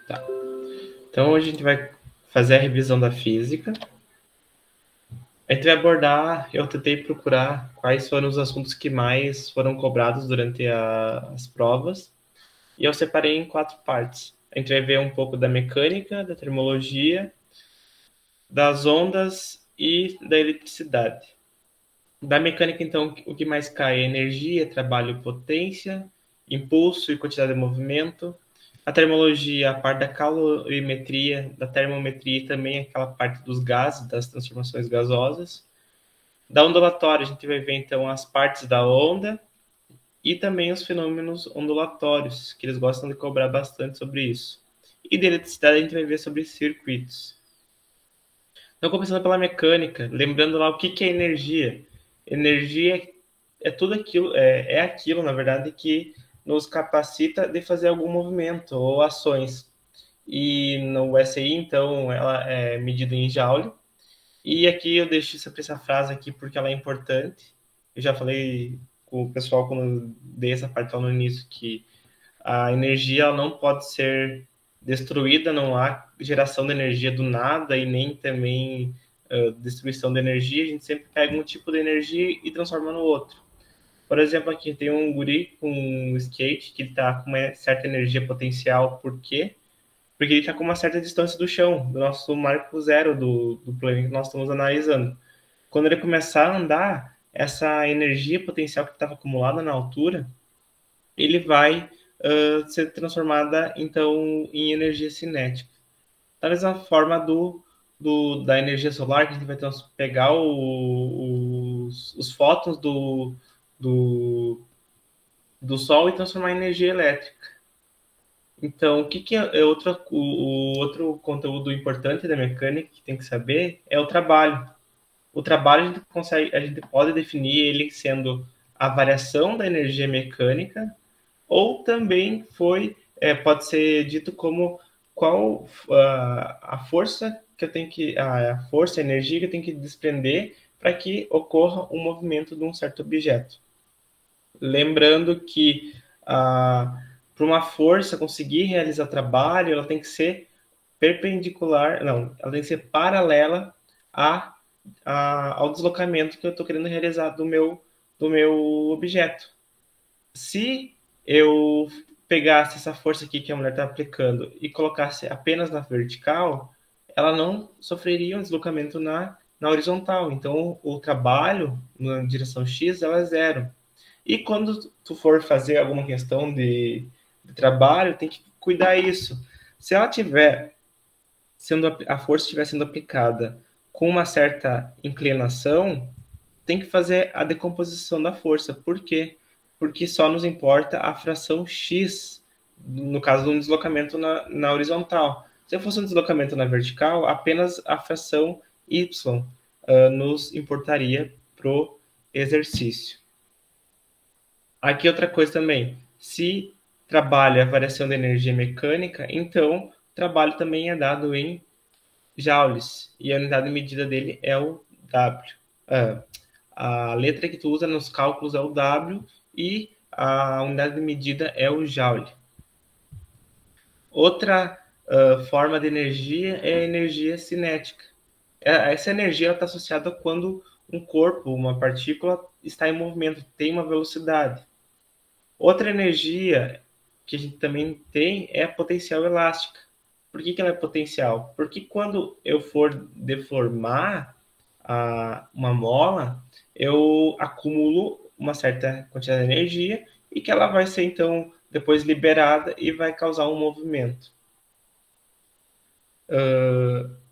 Tá. Então, hoje a gente vai fazer a revisão da física. A gente vai abordar, eu tentei procurar quais foram os assuntos que mais foram cobrados durante as provas, e eu separei em 4 partes. A gente vai ver um pouco da mecânica, da termologia, das ondas e da eletricidade. Da mecânica, então, o que mais cai é energia, trabalho, potência, impulso e quantidade de movimento. A termologia, a parte da calorimetria, da termometria e também aquela parte dos gases, das transformações gasosas. Da ondulatória, a gente vai ver, então, as partes da onda e também os fenômenos ondulatórios, que eles gostam de cobrar bastante sobre isso. E de eletricidade, a gente vai ver sobre circuitos. Então, começando pela mecânica, lembrando lá o que é energia. Energia é tudo aquilo, é aquilo, na verdade, que nos capacita de fazer algum movimento ou ações. E no SI, então, ela é medida em joule. E aqui eu deixo essa frase aqui porque ela é importante. Eu já falei com o pessoal quando dei essa parte lá no início que a energia ela não pode ser destruída, não há geração de energia do nada e nem também destruição de energia. A gente sempre pega um tipo de energia e transforma no outro. Por exemplo, aqui tem um guri com um skate que está com uma certa energia potencial. Por quê? Porque ele está com uma certa distância do chão, do nosso marco zero do planeta que nós estamos analisando. Quando ele começar a andar, essa energia potencial que estava acumulada na altura, ele vai ser transformada, então, em energia cinética. Da mesma forma da energia solar, que a gente vai pegar os fótons do, do Sol e transformar em energia elétrica. Então, o que é o outro conteúdo importante da mecânica que tem que saber é o trabalho. O trabalho a gente pode definir ele sendo a variação da energia mecânica ou também pode ser dito como qual a força que eu tenho que a força, a energia que eu tenho que desprender para que ocorra um movimento de um certo objeto. Lembrando que para uma força conseguir realizar trabalho, ela tem que ser perpendicular, não, ela tem que ser paralela ao deslocamento que eu estou querendo realizar do meu objeto. Se eu pegasse essa força aqui que a mulher está aplicando e colocasse apenas na vertical, ela não sofreria um deslocamento na horizontal. Então, o trabalho na direção X ela é zero. E quando tu for fazer alguma questão de trabalho, tem que cuidar isso. Se ela tiver a força estiver sendo aplicada com uma certa inclinação, tem que fazer a decomposição da força. Por quê? Porque só nos importa a fração x, no caso de um deslocamento na horizontal. Se fosse um deslocamento na vertical, apenas a fração y nos importaria para o exercício. Aqui outra coisa também, se trabalha a variação da energia mecânica, então o trabalho também é dado em joules, e a unidade de medida dele é o W. A letra que tu usa nos cálculos é o W e a unidade de medida é o joule. Outra forma de energia é a energia cinética. Essa energia está associada quando um corpo, uma partícula, está em movimento, tem uma velocidade. Outra energia que a gente também tem é a potencial elástica. Por que ela é potencial? Porque quando eu for deformar uma mola, eu acumulo uma certa quantidade de energia e que ela vai ser, então, depois liberada e vai causar um movimento.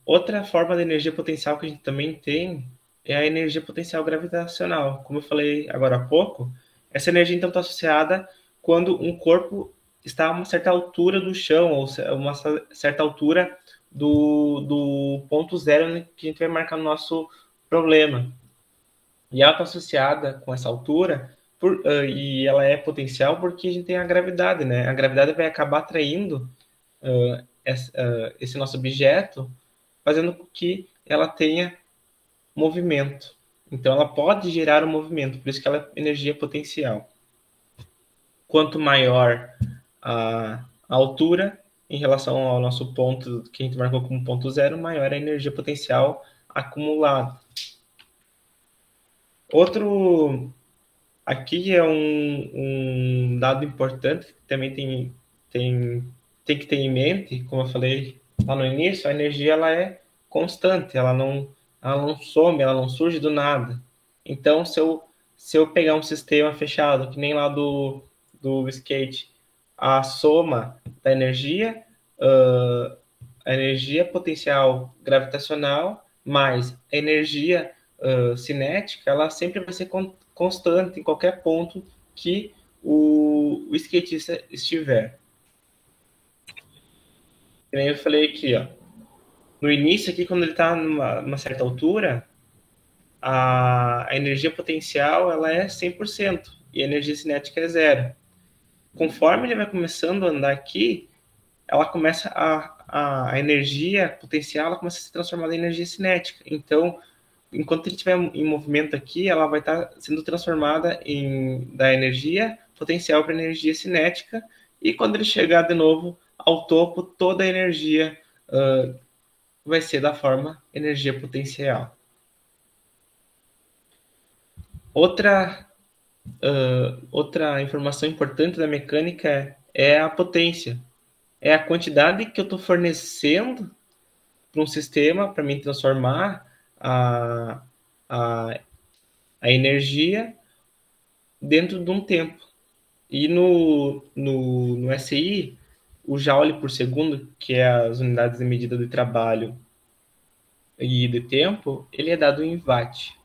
Outra forma de energia potencial que a gente também tem é a energia potencial gravitacional. Como eu falei agora há pouco, essa energia, então, está associada quando um corpo está a uma certa altura do chão, ou uma certa altura do ponto zero que a gente vai marcar no nosso problema. E ela está associada com essa altura e ela é potencial porque a gente tem a gravidade, né? A gravidade vai acabar atraindo esse nosso objeto, fazendo com que ela tenha movimento. Então, ela pode gerar um movimento, por isso que ela é energia potencial. Quanto maior a altura, em relação ao nosso ponto, que a gente marcou como ponto zero, maior é a energia potencial acumulada. Outro, aqui é um dado importante que também tem que ter em mente, como eu falei lá no início, a energia ela é constante, ela não some, ela não surge do nada. Então, se eu pegar um sistema fechado, que nem lá do skate, a soma da energia, a energia potencial gravitacional mais a energia cinética, ela sempre vai ser constante em qualquer ponto que o skatista estiver. Como eu falei aqui, ó, no início aqui, quando ele está numa certa altura, a energia potencial ela é 100% e a energia cinética é zero. Conforme ele vai começando a andar aqui, ela começa a energia potencial ela começa a ser transformada em energia cinética. Então, enquanto ele estiver em movimento aqui, ela vai estar sendo transformada da energia potencial para energia cinética, e quando ele chegar de novo ao topo, toda a energia vai ser da forma energia potencial. Outra informação importante da mecânica é a potência. É a quantidade que eu estou fornecendo para um sistema para me transformar a, a energia dentro de um tempo. E no SI, o joule por segundo, que é as unidades de medida de trabalho e de tempo, ele é dado em watt.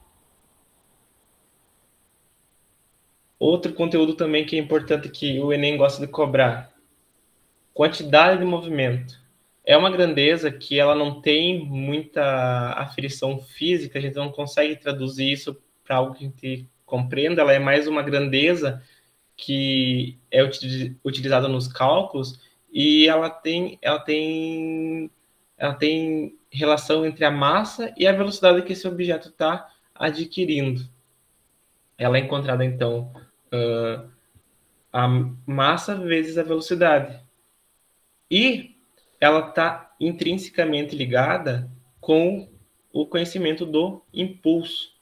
Outro conteúdo também que é importante que o Enem gosta de cobrar: quantidade de movimento. É uma grandeza que ela não tem muita aferição física, a gente não consegue traduzir isso para algo que a gente compreenda, ela é mais uma grandeza que é utilizada nos cálculos, e ela tem relação entre a massa e a velocidade que esse objeto está adquirindo. Ela é encontrada, então, a massa vezes a velocidade. E ela está intrinsecamente ligada com o conhecimento do impulso.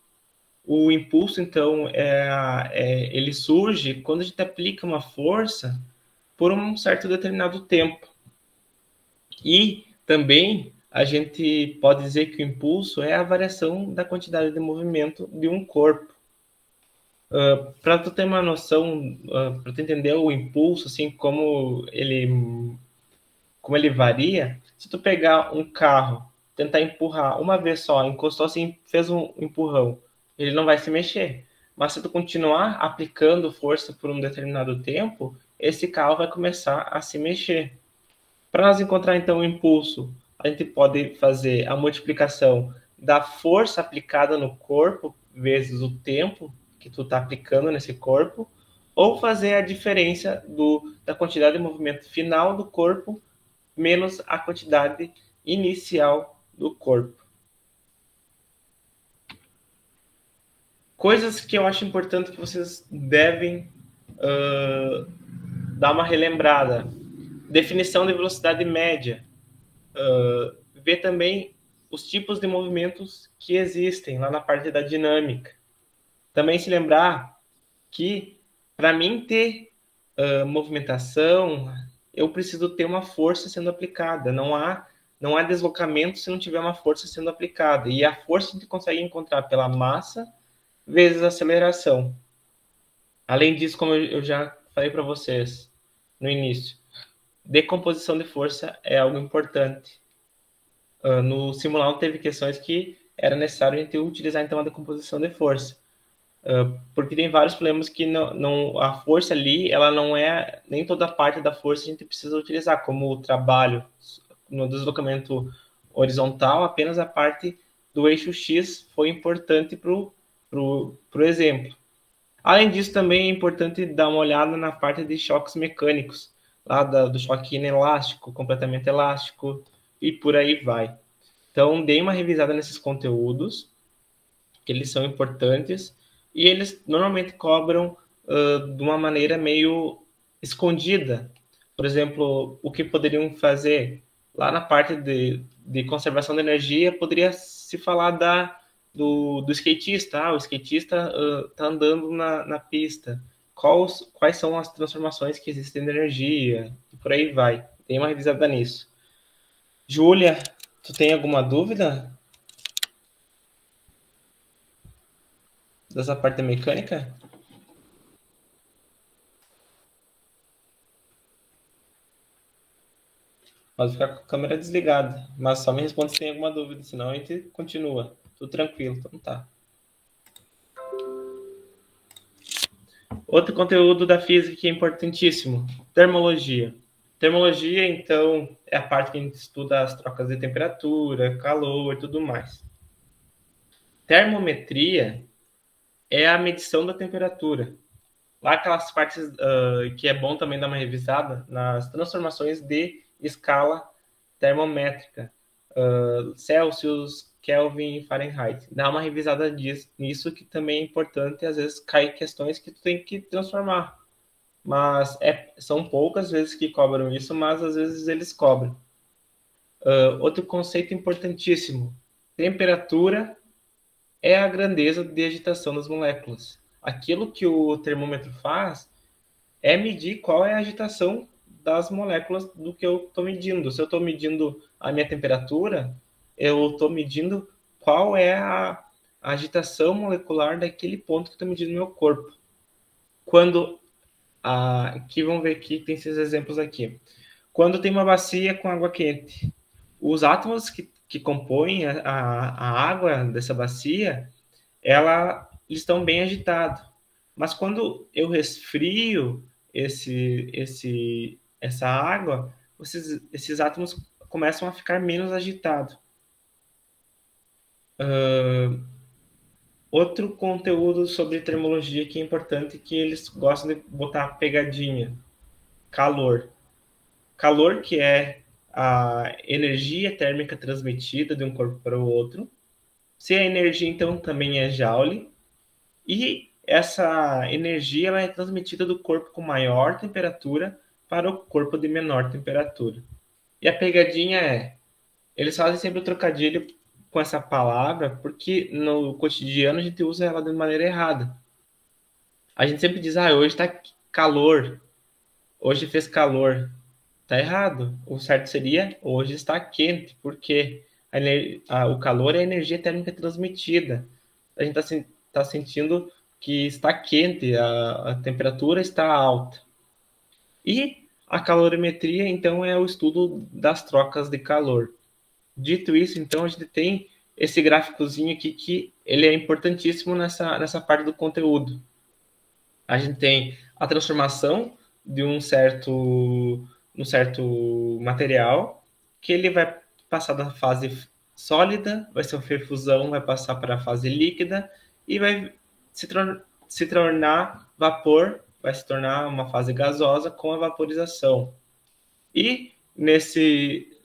O impulso, então, ele surge quando a gente aplica uma força por um certo determinado tempo. E também a gente pode dizer que o impulso é a variação da quantidade de movimento de um corpo. Para tu ter uma noção, para tu entender o impulso, assim, como ele varia, se tu pegar um carro, tentar empurrar uma vez só, encostou assim, fez um empurrão, ele não vai se mexer. Mas se tu continuar aplicando força por um determinado tempo, esse carro vai começar a se mexer. Para nós encontrar então o impulso, a gente pode fazer a multiplicação da força aplicada no corpo vezes o tempo que tu está aplicando nesse corpo, ou fazer a diferença da quantidade de movimento final do corpo menos a quantidade inicial do corpo. Coisas que eu acho importante que vocês devem dar uma relembrada. Definição de velocidade média. Ver também os tipos de movimentos que existem lá na parte da dinâmica. Também se lembrar que para mim ter movimentação, eu preciso ter uma força sendo aplicada. Não há deslocamento se não tiver uma força sendo aplicada. E a força a gente consegue encontrar pela massa vezes a aceleração. Além disso, como eu já falei para vocês no início, decomposição de força é algo importante. No simulado teve questões que era necessário a gente utilizar então a decomposição de força. Porque tem vários problemas que a força ali, ela não é, nem toda parte da força a gente precisa utilizar, como o trabalho no deslocamento horizontal, apenas a parte do eixo X foi importante para o exemplo. Além disso, também é importante dar uma olhada na parte de choques mecânicos, lá do choque inelástico, completamente elástico, e por aí vai. Então, dei uma revisada nesses conteúdos, que eles são importantes, e eles normalmente cobram de uma maneira meio escondida, Por exemplo, o que poderiam fazer lá na parte de conservação de energia, poderia se falar do skatista. O skatista está andando na pista. Quais são as transformações que existem na energia? E por aí vai. Tem uma revisada nisso. Júlia, tu tem alguma dúvida dessa parte mecânica? Pode ficar com a câmera desligada, mas só me responde se tem alguma dúvida, senão a gente continua. Tudo tranquilo, então tá. Outro conteúdo da física que é importantíssimo, termologia. Termologia, então, é a parte que a gente estuda as trocas de temperatura, calor e tudo mais. Termometria é a medição da temperatura. Lá aquelas partes que é bom também dar uma revisada nas transformações de escala termométrica. Celsius, Kelvin, Fahrenheit. Dá uma revisada nisso que também é importante. Às vezes cai questões que tu tem que transformar. Mas são poucas vezes que cobram isso, mas às vezes eles cobram. Outro conceito importantíssimo. Temperatura é a grandeza de agitação das moléculas. Aquilo que o termômetro faz é medir qual é a agitação das moléculas do que eu estou medindo. Se eu estou medindo a minha temperatura, eu estou medindo qual é a agitação molecular daquele ponto que estou medindo no meu corpo. Quando aqui vamos ver aqui, tem esses exemplos aqui. Quando tem uma bacia com água quente, os átomos que compõem a água dessa bacia, eles estão bem agitados. Mas quando eu resfrio essa água, esses átomos começam a ficar menos agitados. Outro conteúdo sobre termologia que é importante, que eles gostam de botar pegadinha. Calor. Calor, que é a energia térmica transmitida de um corpo para o outro. Se a energia, então, também é Joule. E essa energia ela é transmitida do corpo com maior temperatura para o corpo de menor temperatura. E a pegadinha eles fazem sempre o trocadilho com essa palavra, porque no cotidiano a gente usa ela de maneira errada. A gente sempre diz, hoje está calor, hoje fez calor. Tá errado. O certo seria, hoje está quente, porque o calor é a energia térmica transmitida. A gente está sentindo que está quente, a temperatura está alta. E a calorimetria, então, é o estudo das trocas de calor. Dito isso, então, a gente tem esse gráficozinho aqui que ele é importantíssimo nessa parte do conteúdo. A gente tem a transformação de um certo material, que ele vai passar da fase sólida, vai sofrer fusão, vai passar para a fase líquida e vai se tornar vapor, vai se tornar uma fase gasosa com a vaporização. E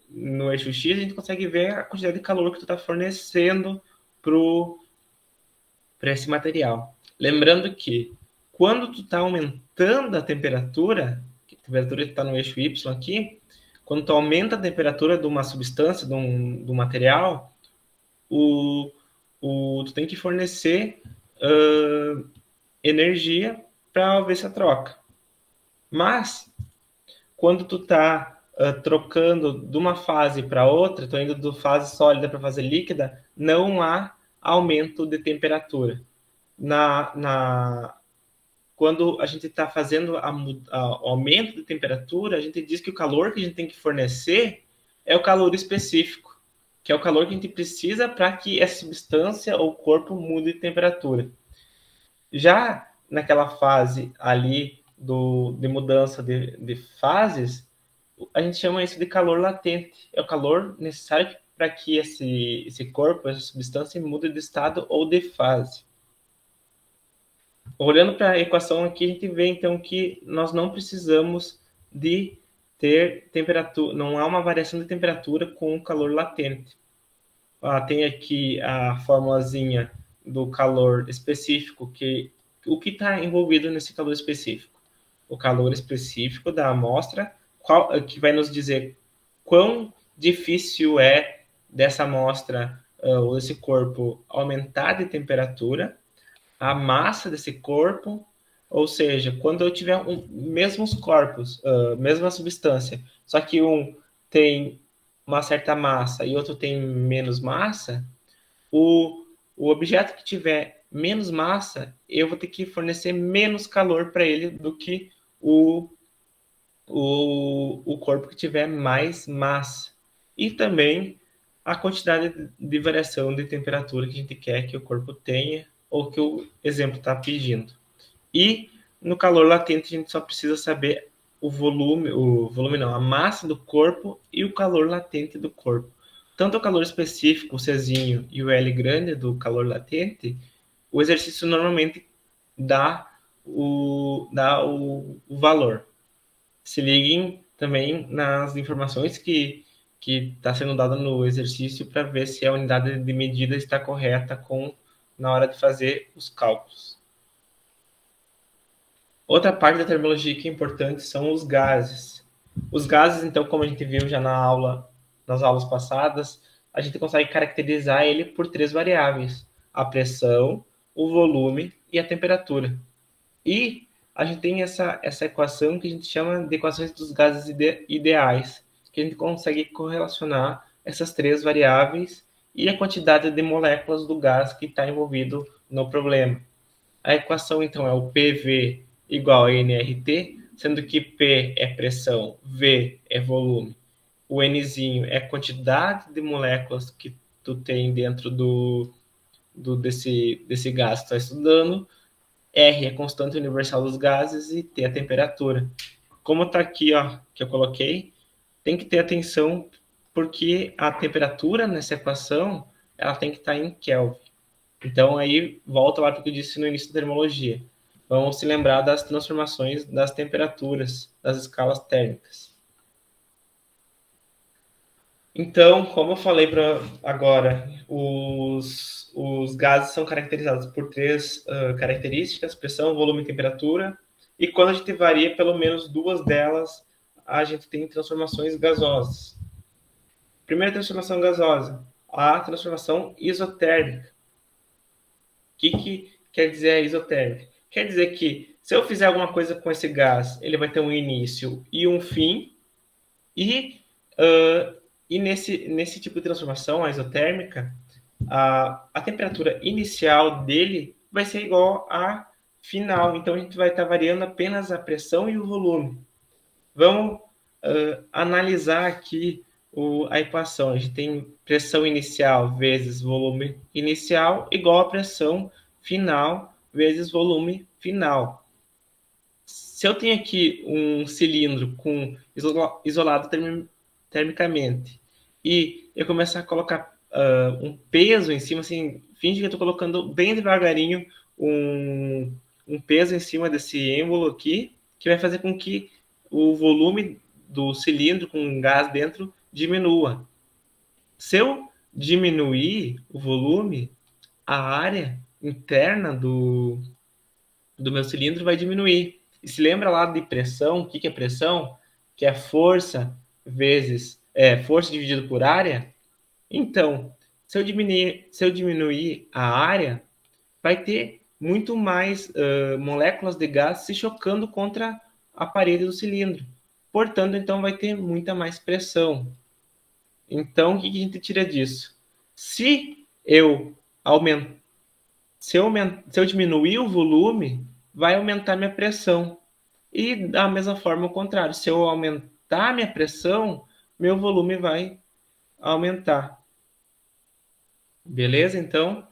no eixo X a gente consegue ver a quantidade de calor que tu está fornecendo para esse material. Lembrando que quando tu está aumentando a temperatura está no eixo Y aqui, quando tu aumenta a temperatura de uma substância, de um material, tu tem que fornecer energia para haver essa troca. Mas, quando tu está trocando de uma fase para outra, tu indo de fase sólida para fase líquida, não há aumento de temperatura. Quando a gente está fazendo o aumento de temperatura, a gente diz que o calor que a gente tem que fornecer é o calor específico, que é o calor que a gente precisa para que essa substância ou corpo mude de temperatura. Já naquela fase ali de mudança de fases, a gente chama isso de calor latente. É o calor necessário para que esse corpo, essa substância mude de estado ou de fase. Olhando para a equação aqui, a gente vê então que nós não precisamos de ter temperatura, não há uma variação de temperatura com o calor latente. Tem aqui a formulazinha do calor específico, o que está envolvido nesse calor específico? O calor específico da amostra que vai nos dizer quão difícil é dessa amostra ou desse corpo aumentar de temperatura, a massa desse corpo, ou seja, quando eu tiver mesmos corpos, mesma substância, só que um tem uma certa massa e outro tem menos massa, o objeto que tiver menos massa, eu vou ter que fornecer menos calor para ele do que o corpo que tiver mais massa. E também a quantidade de variação de temperatura que a gente quer que o corpo tenha, ou que o exemplo está pedindo. E no calor latente a gente só precisa saber o volume não, a massa do corpo e o calor latente do corpo. Tanto o calor específico, o Czinho, e o L grande do calor latente, o exercício normalmente dá o valor. Se liguem também nas informações que está sendo dada no exercício para ver se a unidade de medida está correta na hora de fazer os cálculos. Outra parte da termologia que é importante são os gases. Os gases, então, como a gente viu já nas aulas passadas, a gente consegue caracterizar ele por 3 variáveis: a pressão, o volume e a temperatura. E a gente tem essa equação que a gente chama de equações dos gases ideais, que a gente consegue correlacionar essas 3 variáveis e a quantidade de moléculas do gás que está envolvido no problema. A equação, então, é o PV igual a nRT, sendo que P é pressão, V é volume, o Nzinho é a quantidade de moléculas que tu tem dentro desse gás que tu está estudando, R é a constante universal dos gases e T é a temperatura. Como está aqui, ó, que eu coloquei, tem que ter atenção porque a temperatura nessa equação ela tem que estar em Kelvin. Então, aí, volta lá para o que eu disse no início da termologia. Vamos se lembrar das transformações das temperaturas, das escalas térmicas. Então, como eu falei agora, os gases são caracterizados por 3 características: pressão, volume e temperatura. E quando a gente varia pelo menos 2 delas, a gente tem transformações gasosas. Primeira transformação gasosa, a transformação isotérmica. O que quer dizer a isotérmica? Quer dizer que se eu fizer alguma coisa com esse gás, ele vai ter um início e um fim, e nesse tipo de transformação, a isotérmica, a temperatura inicial dele vai ser igual à final. Então, a gente vai estar variando apenas a pressão e o volume. Vamos analisar aqui a equação. A gente tem pressão inicial vezes volume inicial igual a pressão final vezes volume final. Se eu tenho aqui um cilindro isolado termicamente e eu começar a colocar um peso em cima, assim, finge que eu estou colocando bem devagarinho um peso em cima desse êmbolo aqui, que vai fazer com que o volume do cilindro com gás dentro diminua. Se eu diminuir o volume, a área interna do meu cilindro vai diminuir. E se lembra lá de pressão? O que é pressão? Que é força vezes força dividido por área. Então, se eu diminuir a área, vai ter muito mais moléculas de gás se chocando contra a parede do cilindro. Portanto, então vai ter muita mais pressão. Então, o que a gente tira disso? Se eu diminuir o volume, vai aumentar minha pressão. E da mesma forma, o contrário. Se eu aumentar minha pressão, meu volume vai aumentar. Beleza? Então,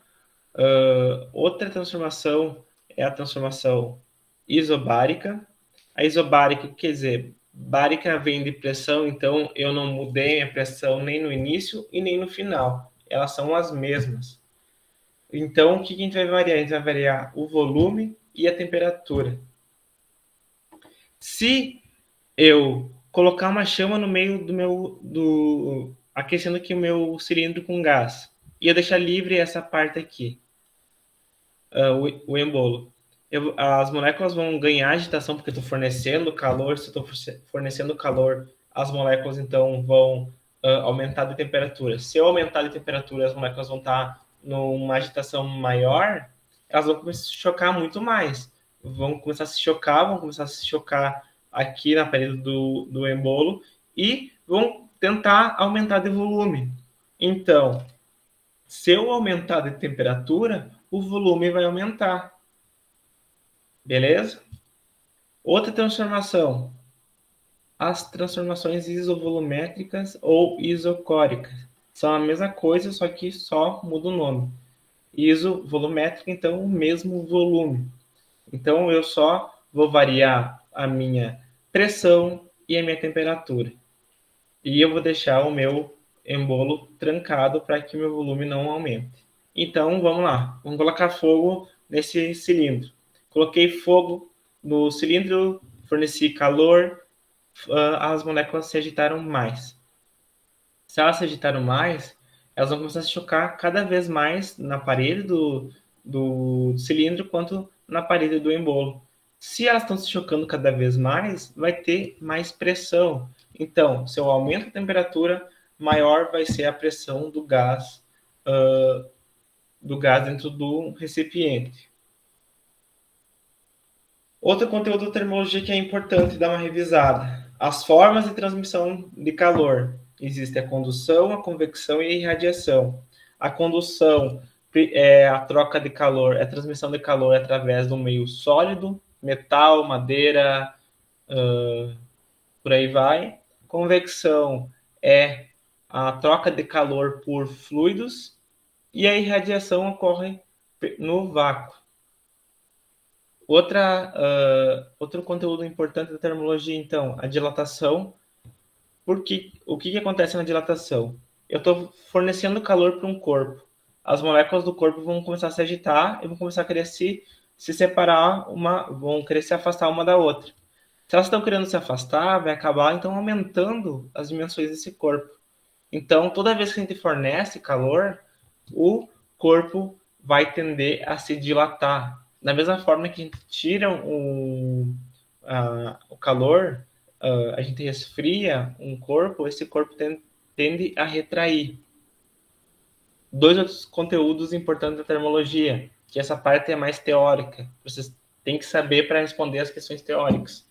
outra transformação é a transformação isobárica. A isobárica quer dizer, bárica vem de pressão, então eu não mudei a pressão nem no início e nem no final. Elas são as mesmas. Então, o que a gente vai variar? A gente vai variar o volume e a temperatura. Se eu colocar uma chama no meio aquecendo aqui o meu cilindro com gás, e eu deixar livre essa parte aqui, o embolo. as moléculas vão ganhar agitação porque eu estou fornecendo calor. Se eu estou fornecendo calor, as moléculas então vão aumentar de temperatura. Se eu aumentar de temperatura, as moléculas vão estar numa agitação maior, elas vão começar a se chocar muito mais. Vão começar a se chocar aqui na parede do embolo e vão tentar aumentar de volume. Então, se eu aumentar de temperatura, o volume vai aumentar. Beleza? Outra transformação. As transformações isovolumétricas ou isocóricas. São a mesma coisa, só que só muda o nome. Isovolumétrica, então, o mesmo volume. Então, eu só vou variar a minha pressão e a minha temperatura. E eu vou deixar o meu embolo trancado para que meu volume não aumente. Então, vamos lá. Vamos colocar fogo nesse cilindro. Coloquei fogo no cilindro, forneci calor, as moléculas se agitaram mais. Se elas se agitaram mais, elas vão começar a se chocar cada vez mais na parede do cilindro quanto na parede do embolo. Se elas estão se chocando cada vez mais, vai ter mais pressão. Então, se eu aumento a temperatura, maior vai ser a pressão do gás dentro do recipiente. Outro conteúdo da termologia que é importante dar uma revisada. As formas de transmissão de calor. Existe a condução, a convecção e a irradiação. A condução é a troca de calor, é a transmissão de calor através do meio sólido, metal, madeira, por aí vai. Convecção é a troca de calor por fluidos e a irradiação ocorre no vácuo. Outro conteúdo importante da termologia, então, a dilatação. O que acontece na dilatação? Eu estou fornecendo calor para um corpo. As moléculas do corpo vão começar a se agitar e vão começar a querer se separar, vão querer se afastar uma da outra. Se elas estão querendo se afastar, vai acabar então aumentando as dimensões desse corpo. Então, toda vez que a gente fornece calor, o corpo vai tender a se dilatar. Da mesma forma que a gente tira o calor, a gente resfria um corpo, esse corpo tende a retrair. Dois outros conteúdos importantes da termologia, que essa parte é mais teórica. Vocês têm que saber para responder as questões teóricas.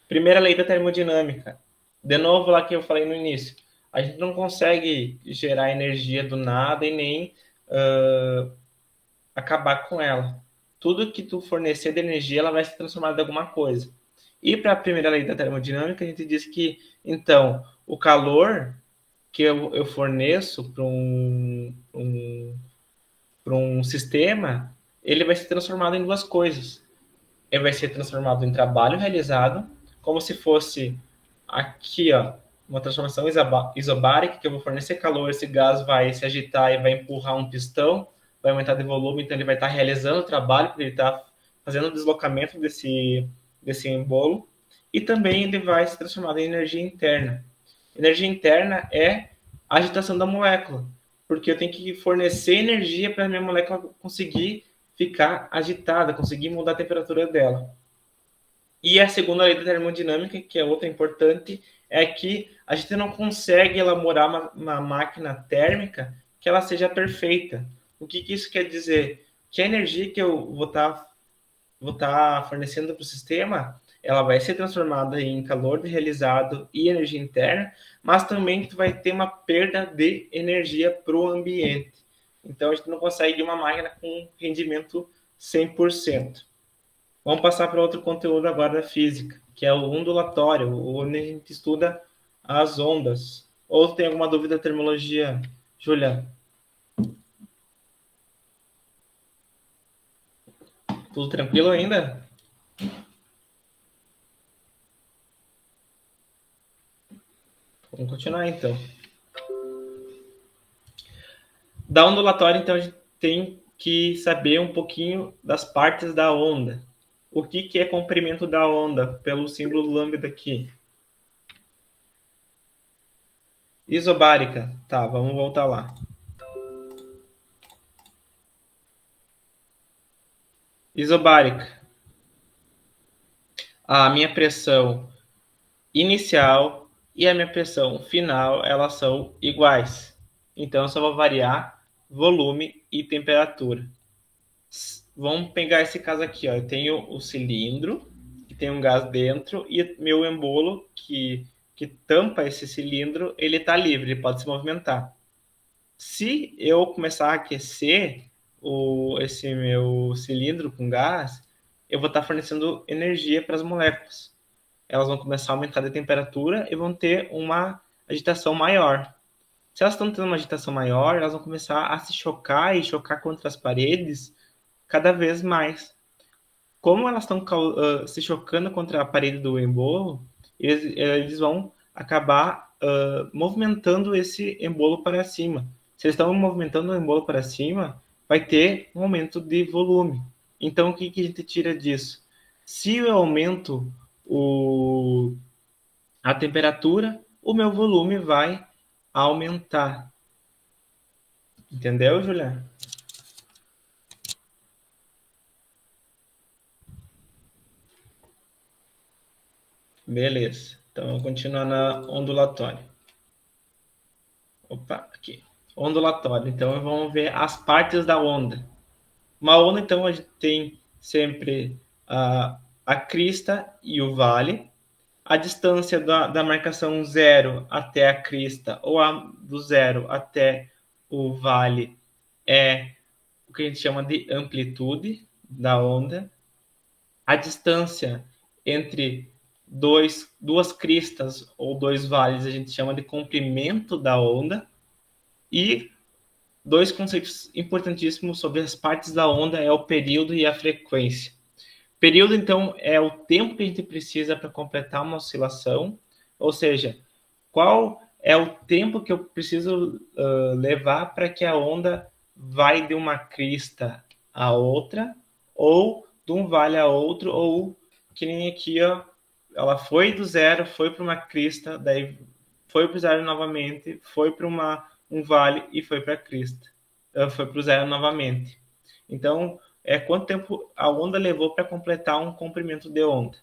Primeira lei da termodinâmica. De novo, lá que eu falei no início. A gente não consegue gerar energia do nada e nem acabar com ela. Tudo que tu fornecer de energia, ela vai se transformar em alguma coisa. E para a primeira lei da termodinâmica, a gente diz que, então, o calor que eu forneço para um sistema, ele vai ser transformado em duas coisas. Ele vai ser transformado em trabalho realizado, como se fosse aqui, ó, uma transformação isobárica, que eu vou fornecer calor, esse gás vai se agitar e vai empurrar um pistão, vai aumentar de volume, então ele vai estar realizando o trabalho, porque ele está fazendo o deslocamento desse embolo, e também ele vai se transformar em energia interna. Energia interna é a agitação da molécula, porque eu tenho que fornecer energia para a minha molécula conseguir ficar agitada, conseguir mudar a temperatura dela. E a segunda lei da termodinâmica, que é outra importante, é que a gente não consegue elaborar uma máquina térmica que ela seja perfeita. O que isso quer dizer? Que a energia que eu vou estar fornecendo para o sistema, ela vai ser transformada em calor realizado e energia interna, mas também tu vai ter uma perda de energia para o ambiente. Então, a gente não consegue uma máquina com rendimento 100%. Vamos passar para outro conteúdo agora da física, que é o ondulatório, onde a gente estuda as ondas. Ou tem alguma dúvida da termologia, Júlia? Tudo tranquilo ainda? Vamos continuar então. Da ondulatória, então, a gente tem que saber um pouquinho das partes da onda. O que é comprimento da onda, pelo símbolo lambda aqui? Isobárica. Tá, vamos voltar lá. Isobárica. a minha pressão inicial e a minha pressão final, elas são iguais. Então, eu só vou variar volume e temperatura. Vamos pegar esse caso aqui, ó. Eu tenho o cilindro, que tem um gás dentro, e meu embolo, que tampa esse cilindro, ele está livre, ele pode se movimentar. Se eu começar a aquecer esse meu cilindro com gás, eu vou estar fornecendo energia para as moléculas. Elas vão começar a aumentar de temperatura e vão ter uma agitação maior. Se elas estão tendo uma agitação maior, elas vão começar a se chocar e chocar contra as paredes cada vez mais. Como elas estão se chocando contra a parede do embolo, eles vão acabar movimentando esse embolo para cima. Se eles estão movimentando o embolo para cima, vai ter um aumento de volume. Então, o que a gente tira disso? Se eu aumento a temperatura, o meu volume vai aumentar. Entendeu, Juliana? Beleza. Então, vamos continuar na ondulatória. Opa, aqui. Ondulatória. Então, vamos ver as partes da onda. Uma onda, então, a gente tem sempre a crista e o vale. A distância da marcação zero até a crista, ou do zero até o vale, é o que a gente chama de amplitude da onda. A distância entre duas cristas ou dois vales a gente chama de comprimento da onda. E dois conceitos importantíssimos sobre as partes da onda é o período e a frequência. Período, então, é o tempo que a gente precisa para completar uma oscilação, ou seja, qual é o tempo que eu preciso levar para que a onda vai de uma crista a outra, ou de um vale a outro, ou que nem aqui, ó, ela foi do zero, foi para uma crista, daí foi para o zero novamente, foi para um vale e foi para a crista. Foi para o zero novamente. Então, quanto tempo a onda levou para completar um comprimento de onda.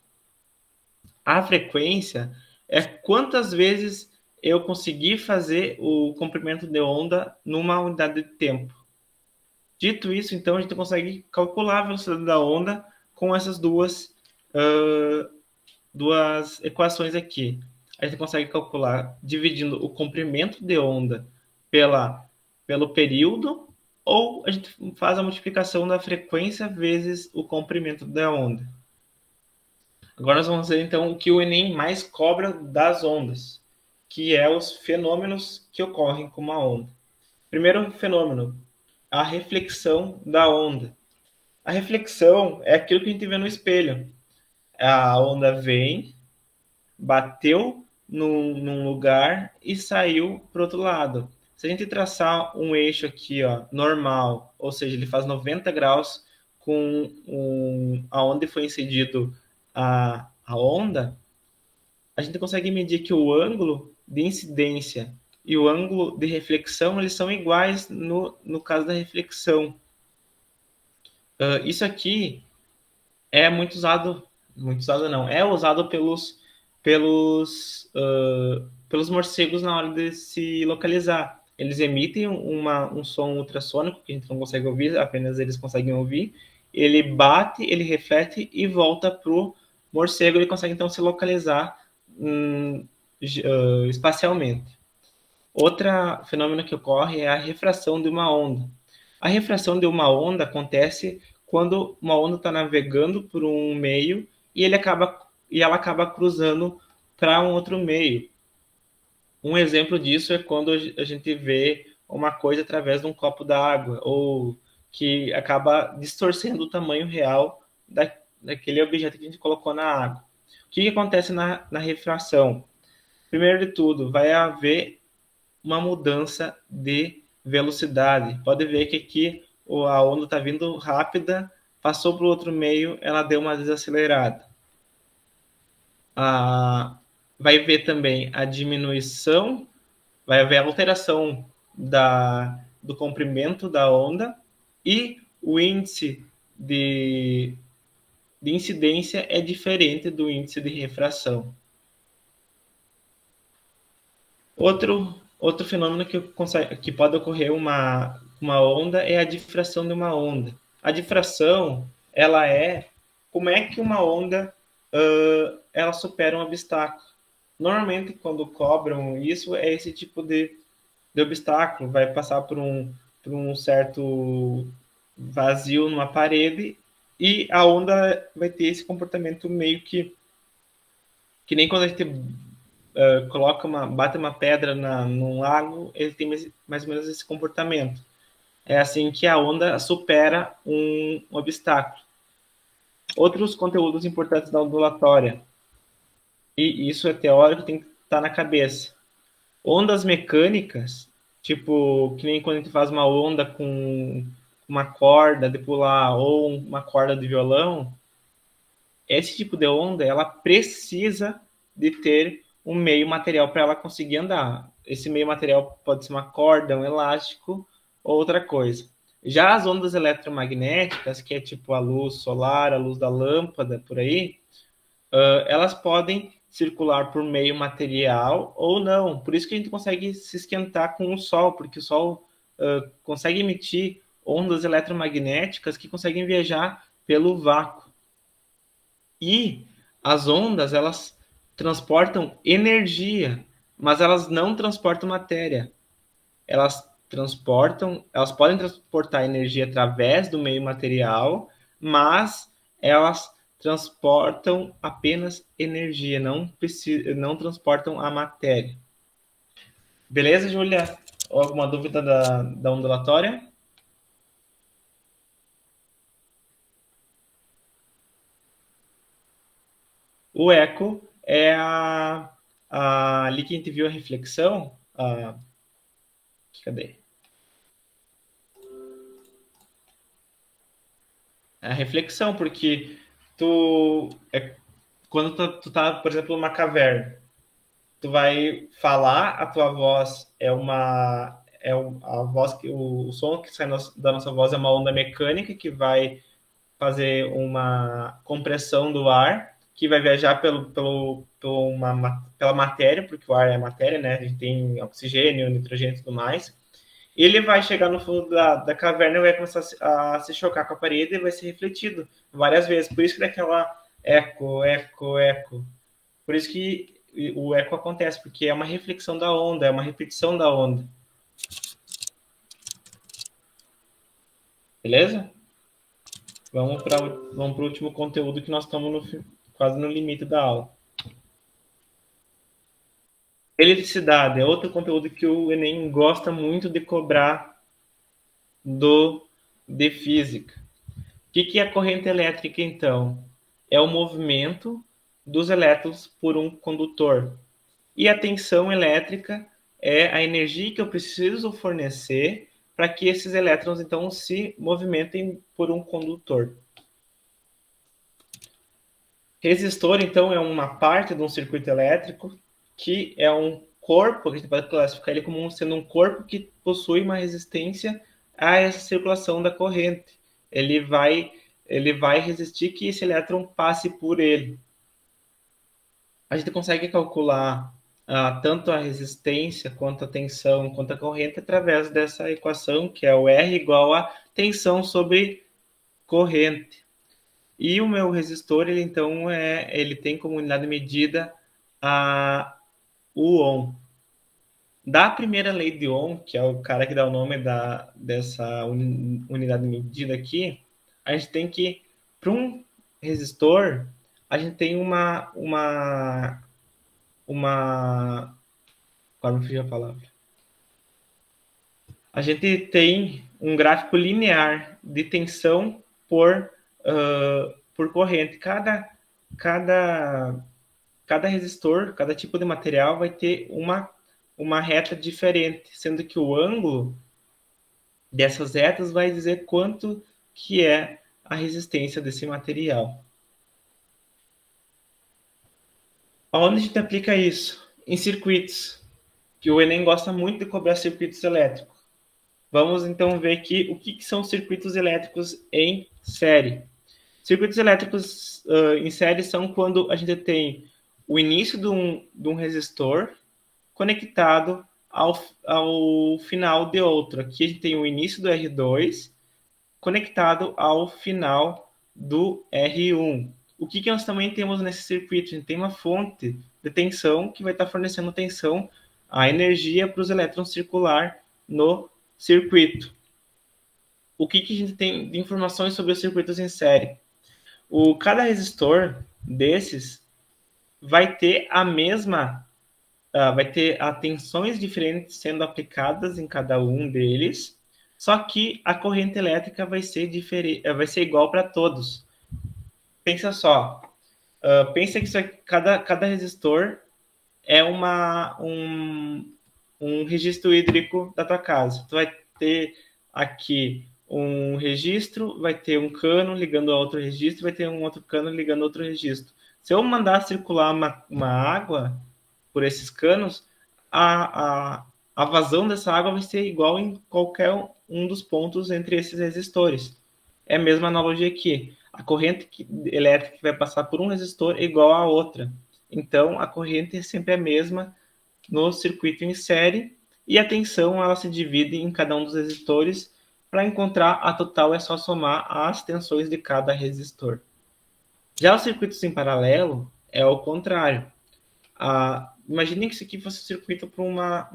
A frequência é quantas vezes eu consegui fazer o comprimento de onda numa unidade de tempo. Dito isso, então, a gente consegue calcular a velocidade da onda com essas duas equações aqui. A gente consegue calcular dividindo o comprimento de onda pelo período, ou a gente faz a multiplicação da frequência vezes o comprimento da onda. Agora nós vamos ver, então, o que o Enem mais cobra das ondas, que é os fenômenos que ocorrem com uma onda. Primeiro fenômeno, a reflexão da onda. A reflexão é aquilo que a gente vê no espelho. A onda vem, bateu num lugar e saiu para o outro lado. Se a gente traçar um eixo aqui, ó, normal, ou seja, ele faz 90 graus com aonde foi incidido a onda, a gente consegue medir que o ângulo de incidência e o ângulo de reflexão, eles são iguais no caso da reflexão. Isso aqui é muito usado não, é usado pelos morcegos na hora de se localizar. Eles emitem um som ultrassônico que a gente não consegue ouvir, apenas eles conseguem ouvir. Ele bate, ele reflete e volta para o morcego. Ele consegue então se localizar espacialmente. Outro fenômeno que ocorre é a refração de uma onda. A refração de uma onda acontece quando uma onda está navegando por um meio e ela acaba cruzando para um outro meio. Um exemplo disso é quando a gente vê uma coisa através de um copo d'água, ou que acaba distorcendo o tamanho real daquele objeto que a gente colocou na água. O que acontece na refração? Primeiro de tudo, vai haver uma mudança de velocidade. Pode ver que aqui a onda está vindo rápida, passou para o outro meio, ela deu uma desacelerada. Vai ver também a diminuição, vai haver a alteração do comprimento da onda e o índice de de incidência é diferente do índice de refração. Outro fenômeno que pode ocorrer uma onda é a difração de uma onda. A difração, ela é como é que uma onda ela supera um obstáculo. Normalmente, quando cobram isso, é esse tipo de obstáculo. Vai passar por um certo vazio numa parede e a onda vai ter esse comportamento meio que nem quando a gente bate uma pedra num lago, ele tem mais ou menos esse comportamento. É assim que a onda supera um obstáculo. Outros conteúdos importantes da ondulatória, e isso é teórico, tem que estar na cabeça. Ondas mecânicas, tipo, que nem quando a gente faz uma onda com uma corda de pular ou uma corda de violão, esse tipo de onda, ela precisa de ter um meio material para ela conseguir andar. Esse meio material pode ser uma corda, um elástico ou outra coisa. Já as ondas eletromagnéticas, que é tipo a luz solar, a luz da lâmpada, por aí, elas podem circular por meio material ou não. Por isso que a gente consegue se esquentar com o Sol, porque o Sol consegue emitir ondas eletromagnéticas que conseguem viajar pelo vácuo. E as ondas, elas transportam energia, mas elas não transportam matéria. Elas podem transportar energia através do meio material, mas elas transportam apenas energia, não transportam a matéria. Beleza, Júlia? Alguma dúvida da ondulatória? O eco é ali que a gente viu a reflexão. Cadê? A reflexão, porque quando tu tá, por exemplo, numa caverna, tu vai falar, a tua voz a voz que o som que sai da nossa voz é uma onda mecânica que vai fazer uma compressão do ar, que vai viajar pela matéria, porque o ar é matéria, né? A gente tem oxigênio, nitrogênio e tudo mais. Ele vai chegar no fundo da caverna e vai começar a se chocar com a parede e vai ser refletido várias vezes. Por isso que daquela eco, eco, eco. Por isso que o eco acontece, porque é uma reflexão da onda, é uma repetição da onda. Beleza? Vamos para o último conteúdo que nós estamos quase no limite da aula. Eletricidade é outro conteúdo que o Enem gosta muito de cobrar de física. O que é a corrente elétrica, então? É o movimento dos elétrons por um condutor. E a tensão elétrica é a energia que eu preciso fornecer para que esses elétrons, então, se movimentem por um condutor. Resistor, então, é uma parte de um circuito elétrico que é um corpo, que a gente pode classificar ele como sendo um corpo que possui uma resistência a essa circulação da corrente. Ele vai resistir que esse elétron passe por ele. A gente consegue calcular tanto a resistência, quanto a tensão, quanto a corrente através dessa equação, que é o R igual a tensão sobre corrente. E o meu resistor, ele tem como unidade de medida o ohm. Da primeira lei de Ohm, que é o cara que dá o nome dessa unidade de medida aqui, a gente tem que, para um resistor, a gente tem qual me fugiu a palavra? A gente tem um gráfico linear de tensão por corrente. Cada resistor, cada tipo de material vai ter uma reta diferente, sendo que o ângulo dessas retas vai dizer quanto que é a resistência desse material. Aonde a gente aplica isso? Em circuitos, que o Enem gosta muito de cobrar circuitos elétricos. Vamos então ver aqui o que são circuitos elétricos em série. Circuitos elétricos em série são quando a gente tem o início de um resistor conectado ao final de outro. Aqui a gente tem o início do R2 conectado ao final do R1. O que nós também temos nesse circuito? A gente tem uma fonte de tensão que vai estar fornecendo tensão, a energia para os elétrons circular no circuito. O que a gente tem de informações sobre os circuitos em série? Cada resistor desses vai ter a mesma, vai ter tensões diferentes sendo aplicadas em cada um deles, só que a corrente elétrica vai ser diferente, vai ser igual para todos. Pensa só, pensa que cada resistor é um registro hídrico da tua casa. Tu vai ter aqui um registro, vai ter um cano ligando a outro registro, vai ter um outro cano ligando a outro registro. Se eu mandar circular uma água por esses canos, a vazão dessa água vai ser igual em qualquer um dos pontos entre esses resistores. É a mesma analogia aqui. A corrente elétrica que vai passar por um resistor é igual a outra. Então, a corrente é sempre a mesma no circuito em série e a tensão ela se divide em cada um dos resistores. Para encontrar a total é só somar as tensões de cada resistor. Já os circuitos em paralelo é o contrário. Imaginem que isso aqui fosse um circuito para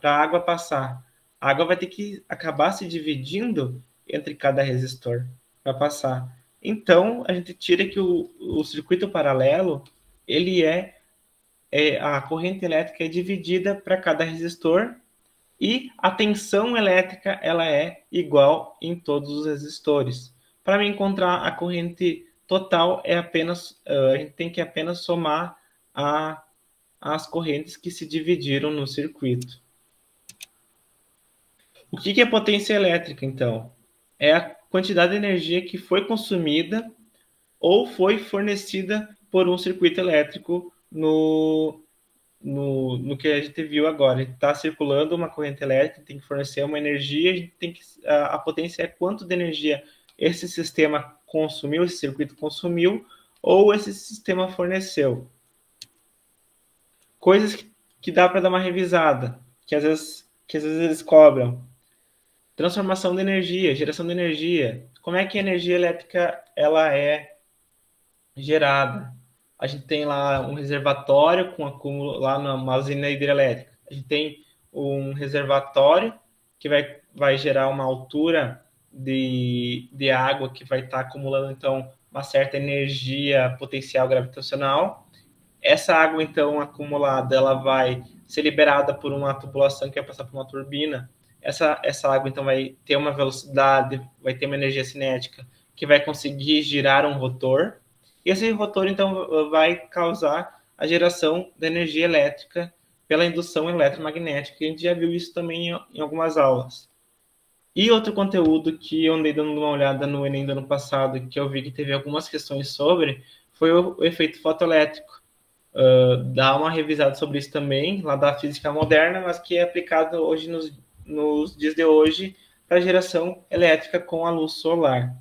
a água passar. A água vai ter que acabar se dividindo entre cada resistor para passar. Então, a gente tira que o circuito paralelo, ele a corrente elétrica é dividida para cada resistor e a tensão elétrica ela é igual em todos os resistores. Para me encontrar a corrente total, a gente tem que apenas somar as correntes que se dividiram no circuito. O que é potência elétrica, então? É a quantidade de energia que foi consumida ou foi fornecida por um circuito elétrico no que a gente viu agora. A gente está circulando uma corrente elétrica, tem que fornecer uma energia, a gente tem que a potência é quanto de energia esse sistema consumiu, esse circuito consumiu, ou esse sistema forneceu. Coisas que dá para dar uma revisada, que às vezes eles cobram. Transformação de energia, geração de energia. Como é que a energia elétrica ela é gerada? A gente tem lá um reservatório com acúmulo lá numa usina hidrelétrica. A gente tem um reservatório que vai gerar uma altura de água que vai estar acumulando, então, uma certa energia potencial gravitacional. Essa água, então, acumulada, ela vai ser liberada por uma tubulação que vai passar por uma turbina. Essa água, então, vai ter uma velocidade, vai ter uma energia cinética que vai conseguir girar um rotor. E esse rotor, então, vai causar a geração da energia elétrica pela indução eletromagnética. A gente já viu isso também em algumas aulas. E outro conteúdo que eu andei dando uma olhada no Enem do ano passado, que eu vi que teve algumas questões sobre, foi o efeito fotoelétrico. Dá uma revisada sobre isso também, lá da física moderna, mas que é aplicado hoje nos dias de hoje para geração elétrica com a luz solar.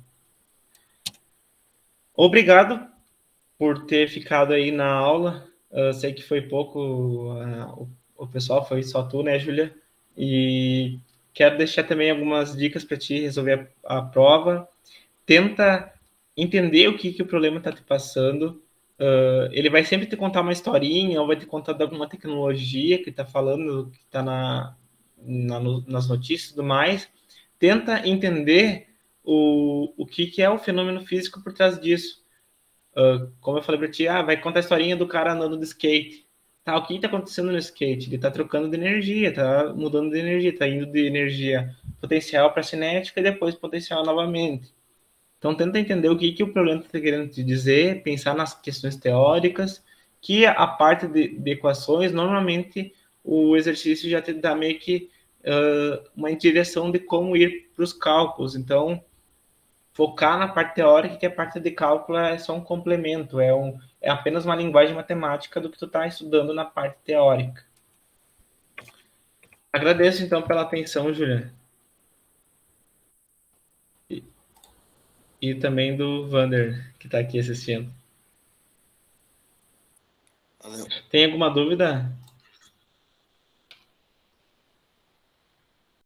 Obrigado por ter ficado aí na aula. Sei que foi pouco, o pessoal, foi só tu, né, Júlia? E quero deixar também algumas dicas para ti resolver a prova. Tenta entender o que o problema está te passando. Ele vai sempre te contar uma historinha ou vai te contar de alguma tecnologia que está falando, que está nas notícias e tudo mais. Tenta entender o que é o fenômeno físico por trás disso. Como eu falei para ti, vai contar a historinha do cara andando de skate. Tá, o que está acontecendo no skate? Ele está trocando de energia, está mudando de energia, está indo de energia potencial para cinética e depois potencial novamente. Então, tenta entender o que o problema está querendo te dizer, pensar nas questões teóricas, que a parte de equações, normalmente, o exercício já te dá meio que uma direção de como ir para os cálculos. Então, focar na parte teórica, que a parte de cálculo é só um complemento, é apenas uma linguagem matemática do que tu está estudando na parte teórica. Agradeço, então, pela atenção, Juliana. e também do Vander, que está aqui assistindo. Valeu. Tem alguma dúvida,